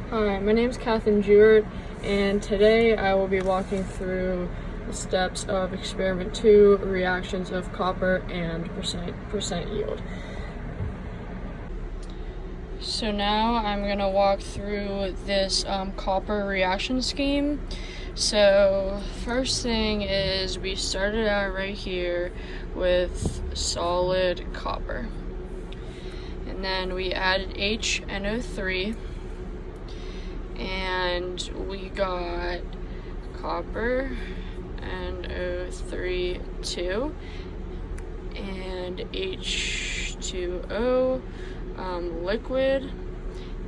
Hi, my name is Katherine Jewett, and today I will be walking through the steps of experiment 2, reactions of copper and percent yield. So now I'm going to walk through this copper reaction scheme. So first thing is we started out right here with solid copper. And then we added HNO3. And we got copper NO3 2 and H2O liquid,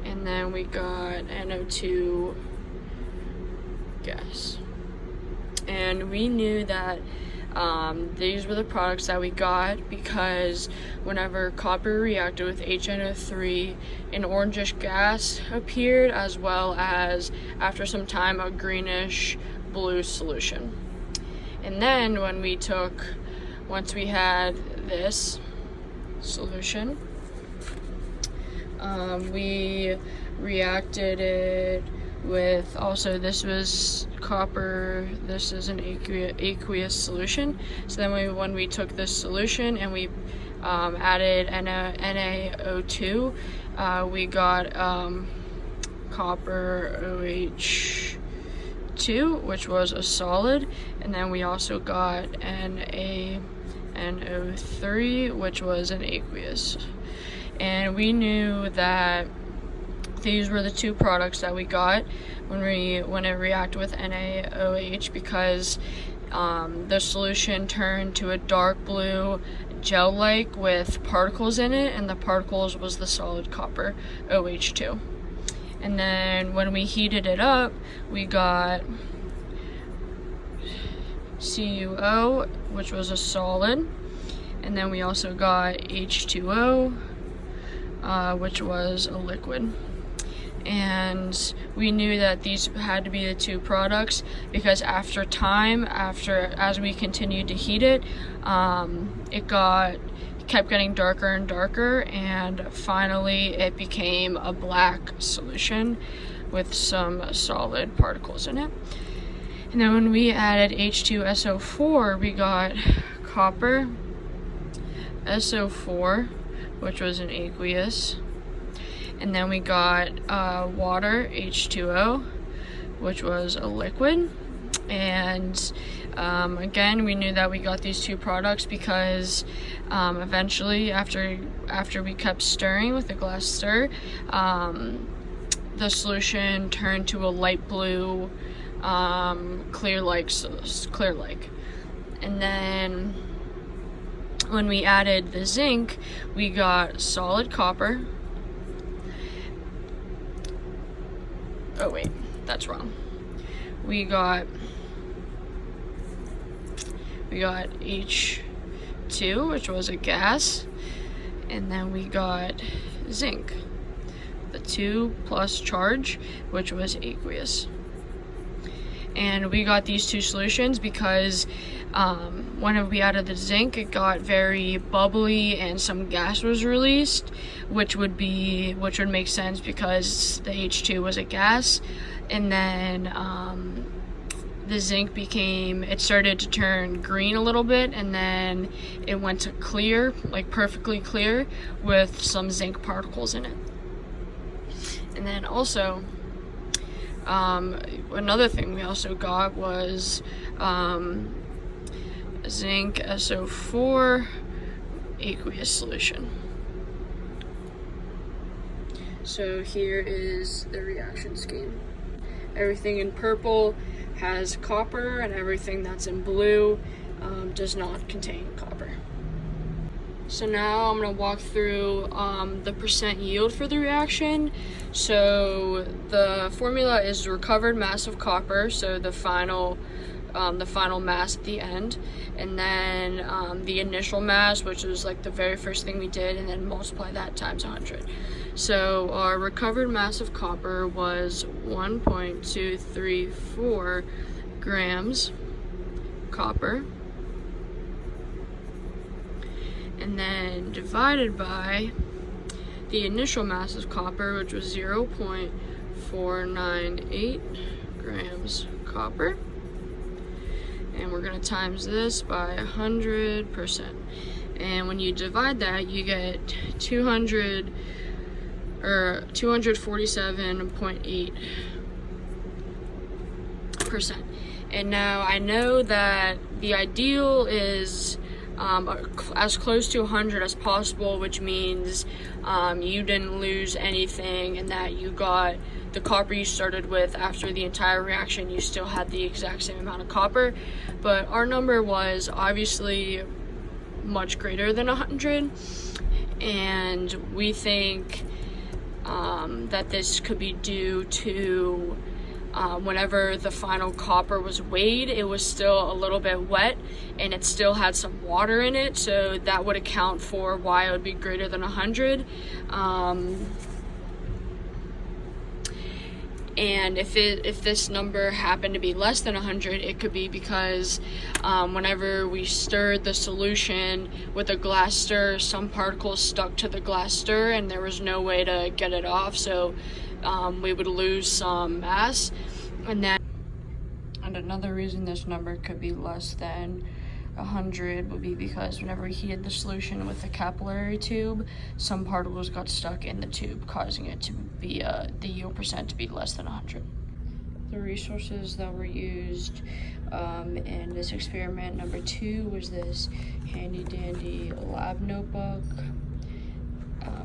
and then we got NO2 gas. And we knew that these were the products that we got because whenever copper reacted with HNO3, an orangish gas appeared, as well as after some time a greenish blue solution. And then once we had this solution, we reacted it with, also this was copper, this is an aqueous solution. So then when we took this solution and we added NaO2, we got copper OH2, which was a solid, and then we also got NaNO3, which was an aqueous. And we knew that these were the two products that we got when it reacted with NaOH, because the solution turned to a dark blue gel-like with particles in it, and the particles was the solid copper OH2. And then when we heated it up, we got CuO, which was a solid, and then we also got H2O, which was a liquid. And we knew that these had to be the two products because as we continued to heat it, it kept getting darker and darker, and finally it became a black solution with some solid particles in it. And then when we added H2SO4, we got copper SO4, which was an aqueous. And then we got water, H2O, which was a liquid. And again, we knew that we got these two products because eventually, after we kept stirring with the glass stir, the solution turned to a light blue, clear-like. And then when we added the zinc, we got solid copper. Oh wait, that's wrong. We got H2, which was a gas, and then we got zinc, the 2+ charge, which was aqueous. And we got these two solutions because when we added the zinc, it got very bubbly and some gas was released, which would make sense because the H2 was a gas. And then the zinc started to turn green a little bit, and then it went to clear, like perfectly clear, with some zinc particles in it. And then also, another thing we also got was zinc SO4 aqueous solution. So here is the reaction scheme. Everything in purple has copper, and everything that's in blue does not contain copper. So now I'm going to walk through the percent yield for the reaction. So the formula is recovered mass of copper, so the final mass at the end, and then the initial mass, which was like the very first thing we did, and then multiply that times 100. So our recovered mass of copper was 1.234 grams copper, and then divided by the initial mass of copper, which was 0.4 0.498 grams copper. And we're going to times this by 100%. And when you divide that, you get 247.8%. And now I know that the ideal is as close to 100 as possible, which means you didn't lose anything and that you got the copper you started with after the entire reaction. You still had the exact same amount of copper, but our number was obviously much greater than 100, and we think that this could be due to whenever the final copper was weighed, it was still a little bit wet and it still had some water in it, so that would account for why it would be greater than 100. And if this number happened to be less than 100, it could be because whenever we stirred the solution with a glass stir, some particles stuck to the glass stir and there was no way to get it off, so we would lose some mass. And another reason this number could be less than 100 would be because whenever we heated the solution with the capillary tube, some particles got stuck in the tube, causing it to be the yield percent to be less than 100. The resources that were used in this experiment, number 2, was this handy dandy lab notebook,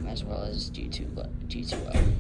as well as D2O.